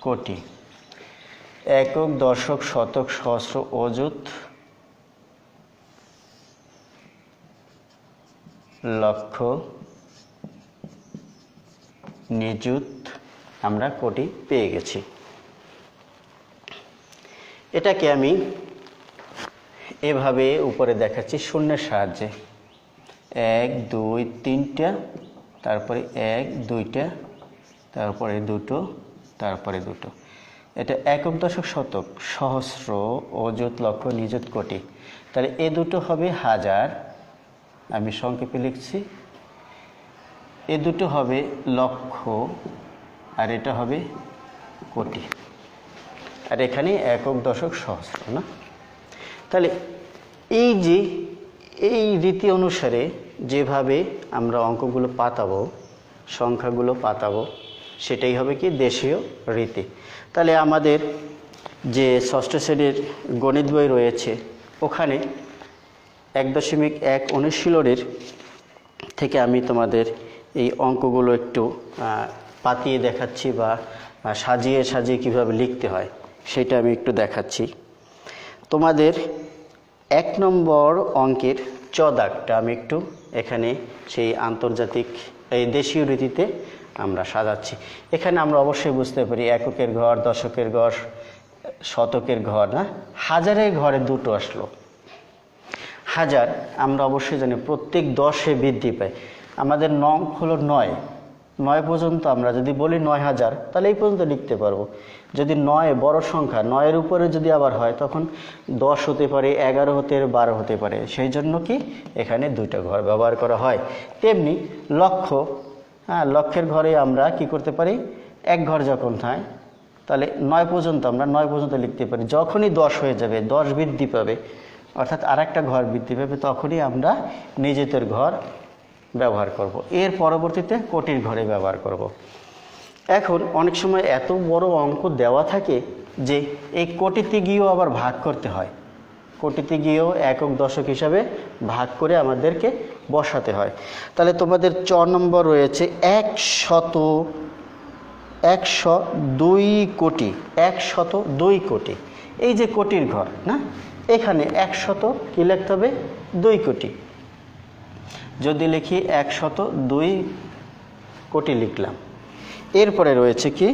S1: কোটি। একক, দশক, শতক, সহস্র, অযুত, লক্ষ, নিযুত, আমরা কোটি পেয়ে গেছি। এটাকে আমি এভাবে উপরে দেখাচ্ছি শূন্যের সাহায্যে। 1, 2, 3টা, তারপরে 1, 2টা, তারপরে 2টো, তারপরে 2টো। এটা একক, দশক, শতক, সহস্র, অযুত, লক্ষ, নিযুত, কোটি। তাহলে এ দুটো হবে হাজার, আমি সংক্ষেপে লিখছি। এ দুটো হবে লক্ষ, আর এটা হবে কোটি। আর এখানে একক, দশক, সহস্র, না? তাহলে এই রীতি অনুসারে যেভাবে আমরা অঙ্কগুলো পাতাবো, সংখ্যাগুলো পাতাবো, সেটাই হবে কি দেশীয় রীতি। তাহলে আমাদের যে ষষ্ঠ শ্রেণীর গণিত বই রয়েছে, ওখানে 1.1 অনুশীলনের থেকে আমি তোমাদের এই অঙ্কগুলো একটু পাতিয়ে দেখাচ্ছি, বা সাজিয়ে সাজিয়ে কীভাবে লিখতে হয় সেটা আমি একটু দেখাচ্ছি তোমাদের। 1 নম্বর অঙ্কের চ দাগটা আমি একটু এখানে সেই আন্তর্জাতিক এই দেশীয় রীতিতে আমরা সাজাচ্ছি। এখানে আমরা অবশ্যই বুঝতে পারি এককের ঘর, দশকের ঘর, শতকের ঘর, না, হাজারের ঘরে দুটো আসলো। হাজার আমরা অবশ্যই জানি প্রত্যেক 10-এ বৃদ্ধি পায়। আমাদের নং হলো 9 পর্যন্ত আমরা যদি বলি 9000, তাহলে এই পর্যন্ত লিখতে পারবো। যদি 9 বড় সংখ্যা, 9-এর উপরে যদি আবার হয়, তখন 10 হতে পারে, 11 হতে পারে, 12 হতে পারে। সেই জন্য কি এখানে 2টা ঘর ব্যবহার করা হয়। তেমনি লক্ষ, লক্ষের ঘরে আমরা কি করতে পারি, 1 ঘর যখন হয়, তাহলে 9 পর্যন্ত আমরা 9 পর্যন্ত লিখতে পারি। যখনই 10 হয়ে যাবে, 10 বৃদ্ধি পাবে, অর্থাৎ আরেকটা ঘর বৃদ্ধি পাবে, তখনই আমরা নিযুতের ঘর ব্যবহার করব। এর পরবর্তীতে কোটির ঘরে ব্যবহার করব। এখন অনেক সময় এত বড় অঙ্ক দেওয়া থাকে, যে এই কোটিতে গিয়েও আবার ভাগ করতে হয়, কোটিতে গিয়েও একক দশক হিসাবে ভাগ করে আমাদেরকে বসাতে হয়। তাহলে তোমাদের 4 নম্বর রয়েছে 102 কোটি, 102 কোটি। এই যে কোটির ঘর না, এখানে 100 কি লিখতে হবে, 2 কোটি। যদি লিখি 102 কোটি লিখলাম। এরপরে রয়েছে কি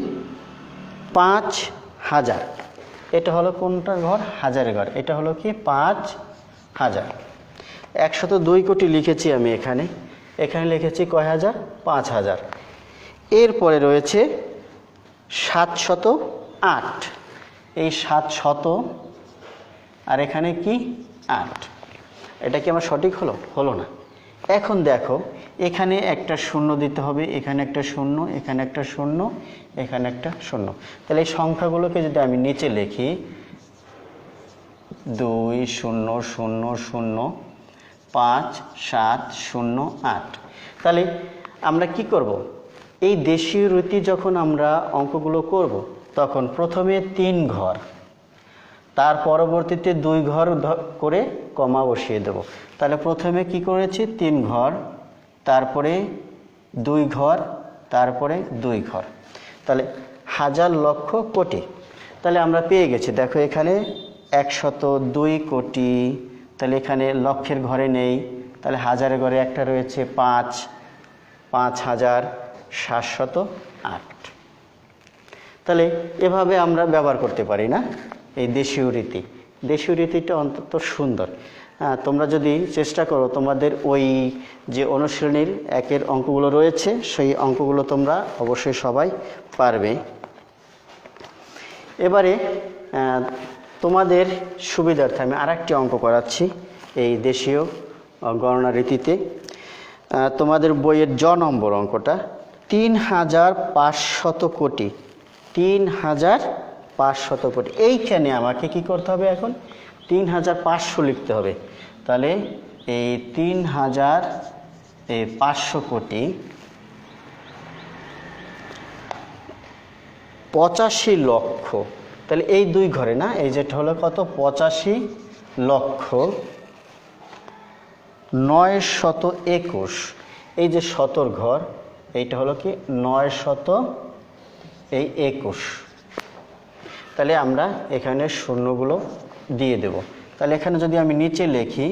S1: 5000, এটা হলো কোনটার ঘর, হাজারের ঘর, এটা হলো কি 5000। 102 কোটি লিখেছি আমি এখানে, এখানে লিখেছি কয় হাজার, 5000। এরপরে রয়েছে 708, এই 700 আর এখানে কি 8, এটা কি আমার সঠিক হলো, হলো না। এখন দেখো এখানে একটা শূন্য দিতে হবে, এখানে একটা শূন্য, এখানে একটা শূন্য, এখানে একটা শূন্য। তাহলে এই সংখ্যাগুলোকে যদি আমি নিচে লিখি 200057008, তাহলে আমরা কি করব, এই দেশীয় রীতি যখন আমরা অঙ্কগুলো করব তখন প্রথমে 3 ঘর, তার পরবর্তীতে 2 ঘর করে কমা বসিয়ে দেব। তাহলে প্রথমে কি করেছি 3 ঘর, তারপরে 2 ঘর, তারপরে 2 ঘর, তাহলে হাজার লক্ষ কোটি। তাহলে আমরা পেয়ে গেছি, দেখো এখানে 102 কোটি, তাহলে এখানে লক্ষের ঘরে নেই, তাহলে হাজারের ঘরে একটা রয়েছে 5, 5708। তাহলে এভাবে আমরা ব্যবহার করতে পারি না এই দেশীয় রীতি। দেশীয় রীতিটা অন্তত সুন্দর। তোমরা যদি চেষ্টা করো, তোমাদের ওই যে অনুশীলনীর 1-এর অঙ্কগুলো রয়েছে সেই অঙ্কগুলো তোমরা অবশ্যই সবাই পারবে। এবারে তোমাদের সুবিধার্থে আমি আরেকটি অঙ্ক করাচ্ছি এই দেশীয় গণনা রীতিতে। তোমাদের বইয়ের নম্বর অঙ্কটা 3500 কোটি, 3500 কোটি। এইখানে আমাকে কি করতে হবে, এখন 3500 লিখতে হবে। তাহলে এই 3500 কোটি 85 লক্ষ, তাহলে এই 2 ঘরে না, এই যেটা হলো কত 85 লক্ষ 921, এই যে 100 ঘর, এইটা হলো কি 921। তাহলে আমরা এখানে শূন্যগুলো দিয়ে দেব। তাহলে এখানে যদি আমি নিচে লিখি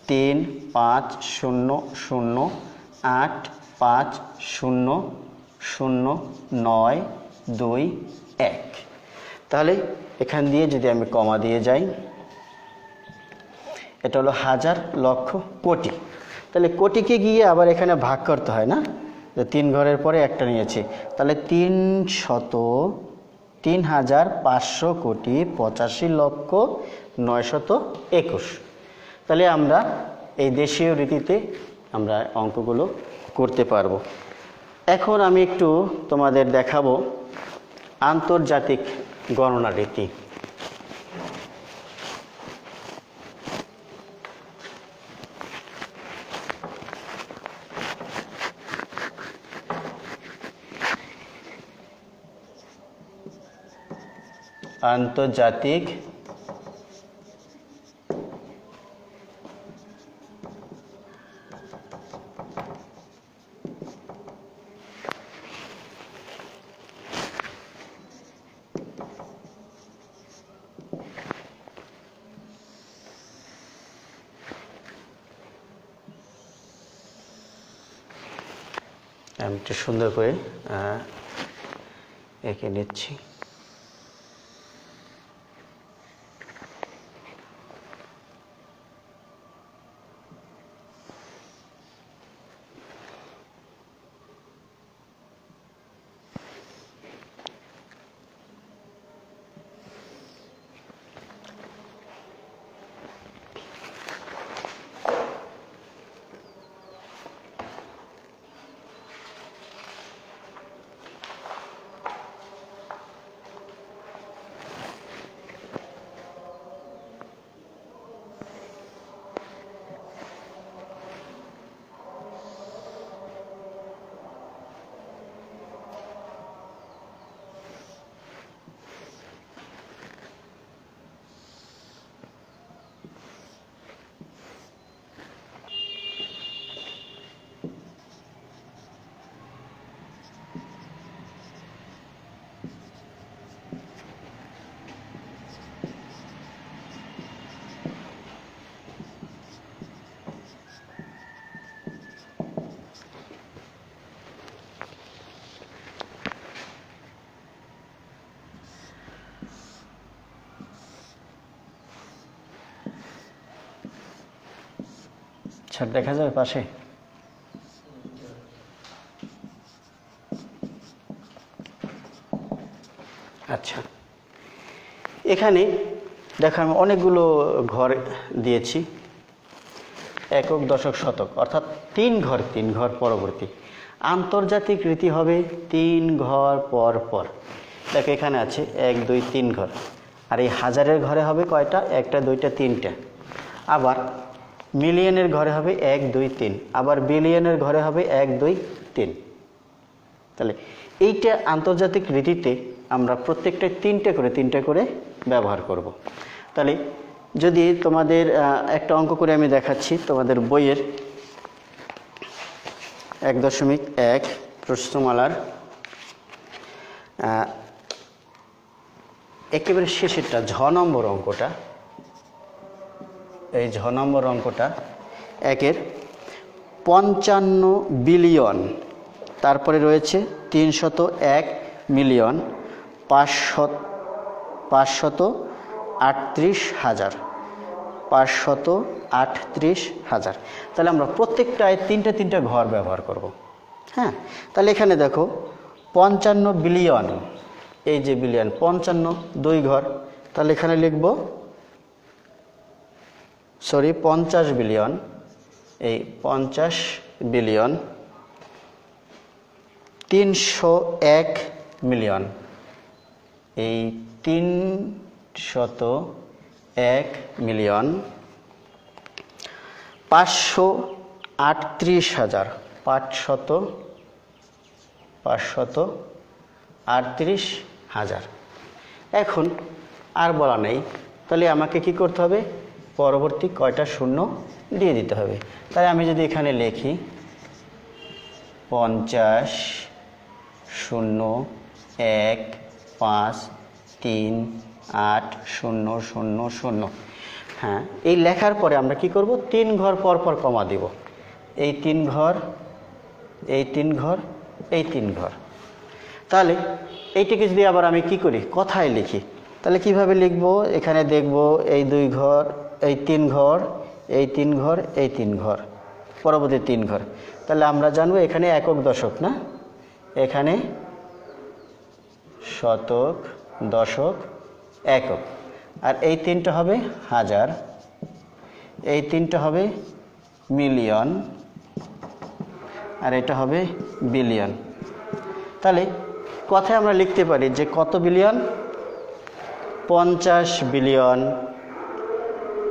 S1: 350085000921, তাহলে এখান দিয়ে যদি আমি কমা দিয়ে যাই, এটা হলো হাজার লক্ষ কোটি। তাহলে কোটিকে গিয়ে আবার এখানে ভাগ করতে হয় না, যে 3 ঘরের পরে একটা নিয়েছি, তাহলে 3500 কোটি 85 লক্ষ 921। তাহলে আমরা এই দেশীয় রীতিতে আমরা অঙ্কগুলো করতে পারবো। এখন আমি একটু তোমাদের দেখাবো আন্তর্জাতিক গণনা রীতি। আন্তর্জাতিক আমি একটু সুন্দর করে এঁকে নিচ্ছি। স্যার দেখা যাবে পাশে? আচ্ছা, এখানে দেখার অনেকগুলো ঘর দিয়েছি, একক, দশক, শতক, অর্থাৎ 3 ঘর পরবর্তী। আন্তর্জাতিক রীতি হবে 3 ঘর পর পর। দেখো এখানে আছে 1 2 3 ঘর। আর এই হাজারের ঘরে হবে কয়টা? 1টা 2টা 3টা। আবার মিলিয়নের ঘরে হবে 1 2 3। আবার বিলিয়নের ঘরে হবে 1 2 3। তাহলে এইটা আন্তর্জাতিক রীতিতে আমরা প্রত্যেকটা 3টে করে ব্যবহার করব। তাহলে যদি তোমাদের একটা অঙ্ক করে আমি দেখাচ্ছি, তোমাদের বইয়ের 1.1 প্রশ্নমালার একেবারে শেষেরটা ঝ নম্বর অঙ্কটা, এই ঝ নম্বর অঙ্কটা 1-এর 55 বিলিয়ন, তারপরে রয়েছে 301 মিলিয়ন 538,000, 538,000। তাহলে আমরা প্রত্যেকটায় 3টা ঘর ব্যবহার করব। হ্যাঁ, তাহলে এখানে দেখো 55 বিলিয়ন, এই যে বিলিয়ন, 55 2 ঘর, তাহলে এখানে লিখব 50 বিলিয়ন, এই 50 বিলিয়ন 301 মিলিয়ন, এই 301 মিলিয়ন 538,000, 538,000। এখন আর বলা নেই, তাহলে আমাকে কি করতে হবে? পরবর্তী কয়টা শূন্য দিয়ে দিতে হবে। তাই আমি যদি এখানে লিখি 50 0 1 5 3 8 0 0 0। হ্যাঁ, এই লেখার পরে আমরা কি করব? 3 ঘর পর পর কমা দিব। এই 3 ঘর, এই 3 ঘর, এই 3 ঘর। তাহলে এইটিকে যদি আবার আমি কি করি? কথায় লিখি, তাহলে কিভাবে লিখব? এখানে দেখব এই 2 ঘর, এই 3 ঘর, এই 3 ঘর, এই 3 ঘর, পরবর্তী 3 ঘর। তাহলে আমরা জানবো এখানে একক, দশক না, এখানে শতক, দশক, একক। আর এই 3টা হবে হাজার, এই 3টা হবে মিলিয়ন, আর এটা হবে বিলিয়ন। তাহলে কথায় আমরা লিখতে পারি যে কত বিলিয়ন? 50 billion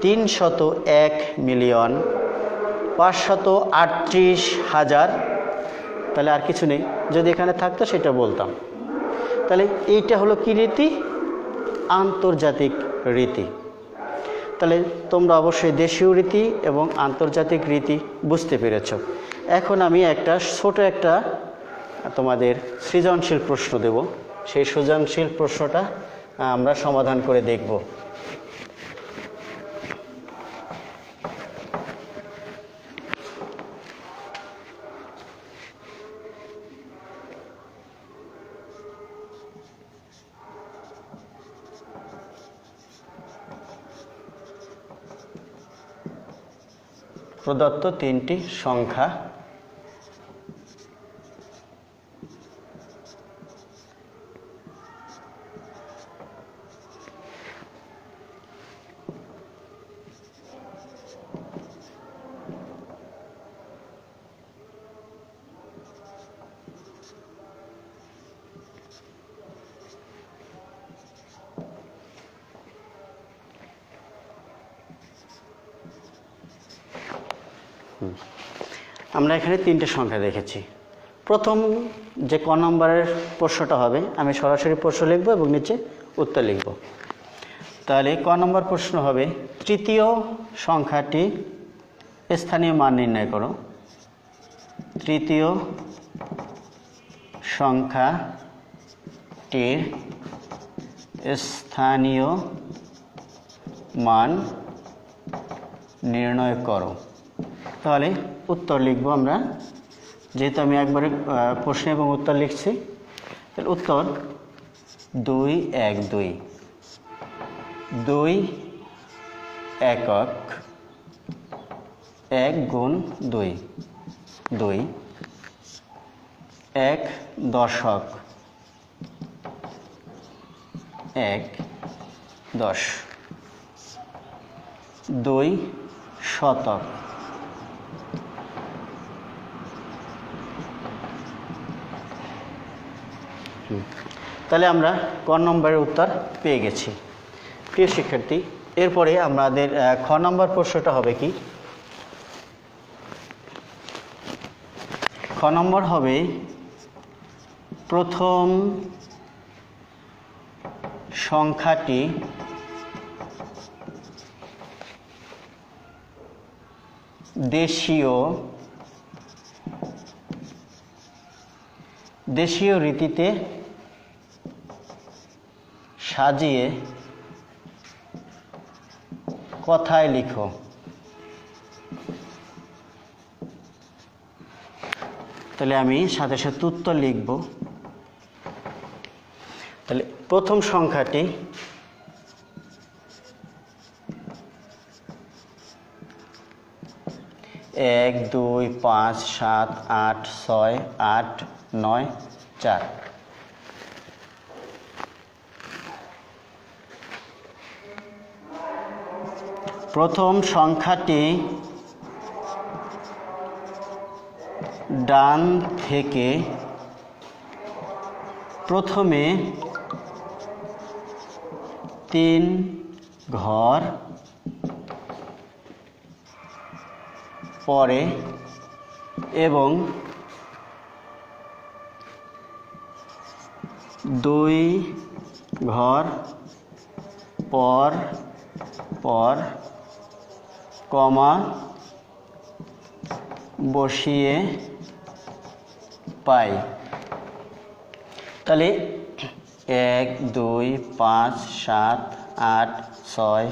S1: 301 million 538,000। তাহলে আর কিছু নেই, যদি এখানে থাকতো সেটা বলতাম। তাহলে এইটা হলো কি রীতি? আন্তর্জাতিক রীতি। তাহলে তোমরা অবশ্যই দেশীয় রীতি এবং আন্তর্জাতিক রীতি বুঝতে পেরেছ। এখন আমি একটা ছোট একটা তোমাদের সৃজনশীল প্রশ্ন দেব, সেই সৃজনশীল প্রশ্নটা আমরা সমাধান করে দেখব। প্রদত্ত 3টি সংখ্যা আমরা এখানে 3টে সংখ্যা দেখেছি। প্রথম যে ক নম্বরের প্রশ্নটা হবে, আমি সরাসরি প্রশ্ন লিখব এবং নিচে উত্তর লিখব। তাহলে ক নম্বর প্রশ্ন হবে, তৃতীয় সংখ্যাটি স্থানীয় মান নির্ণয় করো। তৃতীয় সংখ্যাটির স্থানীয় মান নির্ণয় করো। তাহলে উত্তর লিখব আমরা, যেহেতু আমি একবারে প্রশ্ন এবং উত্তর লিখছি। তাহলে উত্তর 2 1 2, 2 একক, 1 গুণ 2, 2, 1 দশক, 1 10, 2 শতক, তাহলে আমরা ক নম্বরের উত্তর পেয়ে গেছি। প্রিয় শিক্ষার্থী, এরপরে আমাদের খ নম্বর প্রশ্নটা হবে কি? খ নম্বর হবে প্রথম সংখ্যাটি দেশীয় রীতিতে সাজিয়ে কথায় লিখো। তাহলে আমি সাথে সাথে উত্তর লিখব। তাহলে প্রথম সংখ্যাটি এক, 2, 5, 7, 8, 6, 8, 9, 4। প্রথম সংখ্যাটি ডান থেকে প্রথমে 3 ঘর, পরে এবং 2 ঘর পর পর কমা বসিয়ে পাই। তাহলে 1, 2, 5, 7, 8, 6,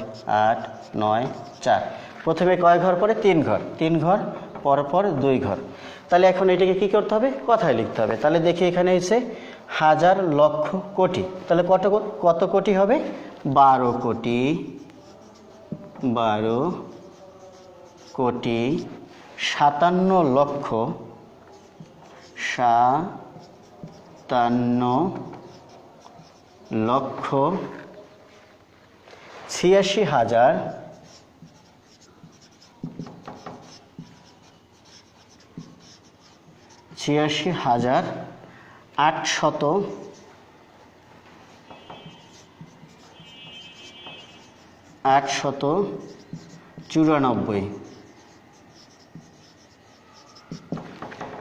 S1: 8, 9, 4। প্রথমে কয় ঘর পরে? 3 ঘর, 3 ঘর পর পর 2 ঘর। তাহলে এখন এটাকে কি করতে হবে? কথায় লিখতে হবে। তাহলে দেখি এখানে এসে হাজার, লক্ষ, কোটি। তাহলে কত কোটি হবে? 12 কোটি, 12 কোটি 57 লক্ষ, 57 লক্ষ 86 হাজার 894।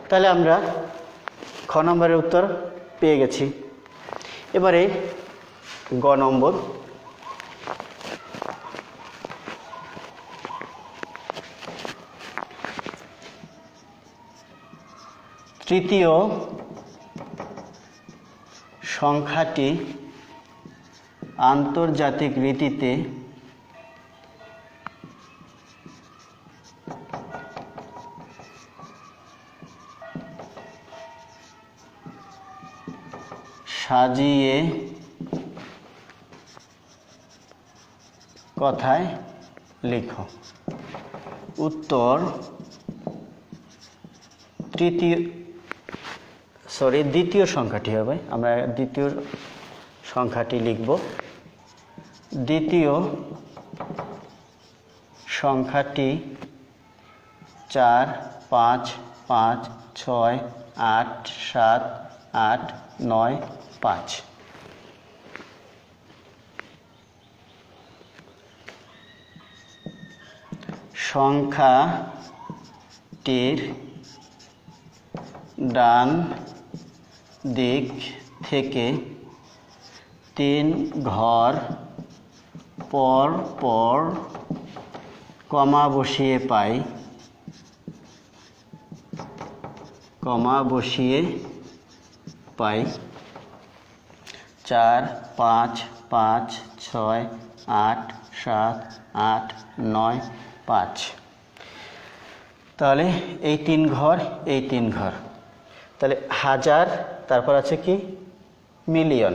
S1: তাহলে আমরা খ নম্বরের উত্তর পেয়ে গেছি। এবারে গ নম্বর। তৃতীয় সংখ্যাটি আন্তর্জাতিক রীতিতে সাজিয়ে কথায় লিখো। উত্তর দ্বিতীয় সংখ্যাটি হবে। আমরা দ্বিতীয় সংখ্যাটি লিখব। দ্বিতীয় সংখ্যাটি 4, 5, 5, 6, 8, 7, 8, 9, 5। সংখ্যাটির ডান দিক থেকে 3 ঘর পর পর কমা বসিয়ে পাই, 4, 5, 5, 6, 8, 7, 8, 9, 5। তাহলে এই 3 ঘর, এই 3 ঘর। তাহলে হাজার, তারপর আছে কি? মিলিয়ন।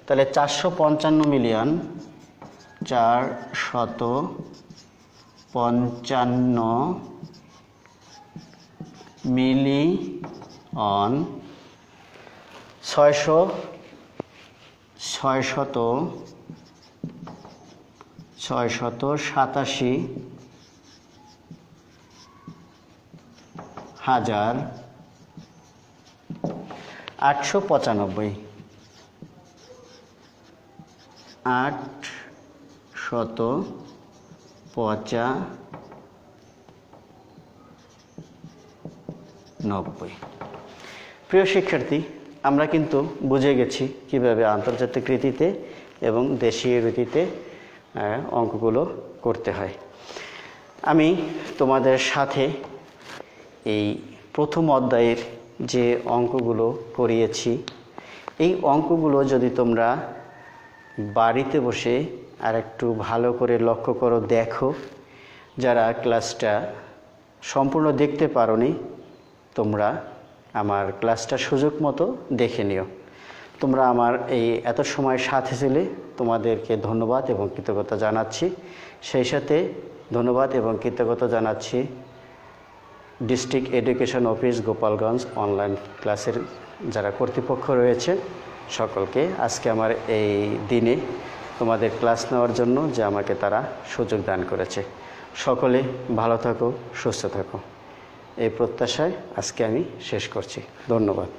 S1: তাহলে 455 মিলিয়ন, 455 মিলিয়ন 687,895 895। প্রিয় শিক্ষার্থী, আমরা কিন্তু বুঝে গেছি কিভাবে আন্তর্জাতিক রীতিতে এবং দেশীয় রীতিতে অঙ্কগুলো করতে হয়। আমি তোমাদের সাথে এই প্রথম অধ্যায়ের যে অঙ্কগুলো করিয়েছি, এই অঙ্কগুলো যদি তোমরা বাড়িতে বসে আর একটু ভালো করে লক্ষ্য করো, দেখো, যারা ক্লাসটা সম্পূর্ণ দেখতে পারোনি তোমরা আমার ক্লাসটা সুযোগ মতো দেখে নিও। তোমরা আমার এই এত সময় সাথে ছিলে, তোমাদেরকে ধন্যবাদ এবং কৃতজ্ঞতা জানাচ্ছি। সেই সাথে ধন্যবাদ এবং কৃতজ্ঞতা জানাচ্ছি district education office Gopalganj online ক্লাসের যারা কর্তৃপক্ষ রয়েছে সকলকে, আজকে আমার এই দিনে তোমাদের ক্লাস নেওয়ার জন্য যে আমাকে তারা সুযোগ দান করেছে। সকলে ভালো থাকো, সুস্থ থাকো, এই প্রত্যাশায় আজকে আমি শেষ করছি। ধন্যবাদ।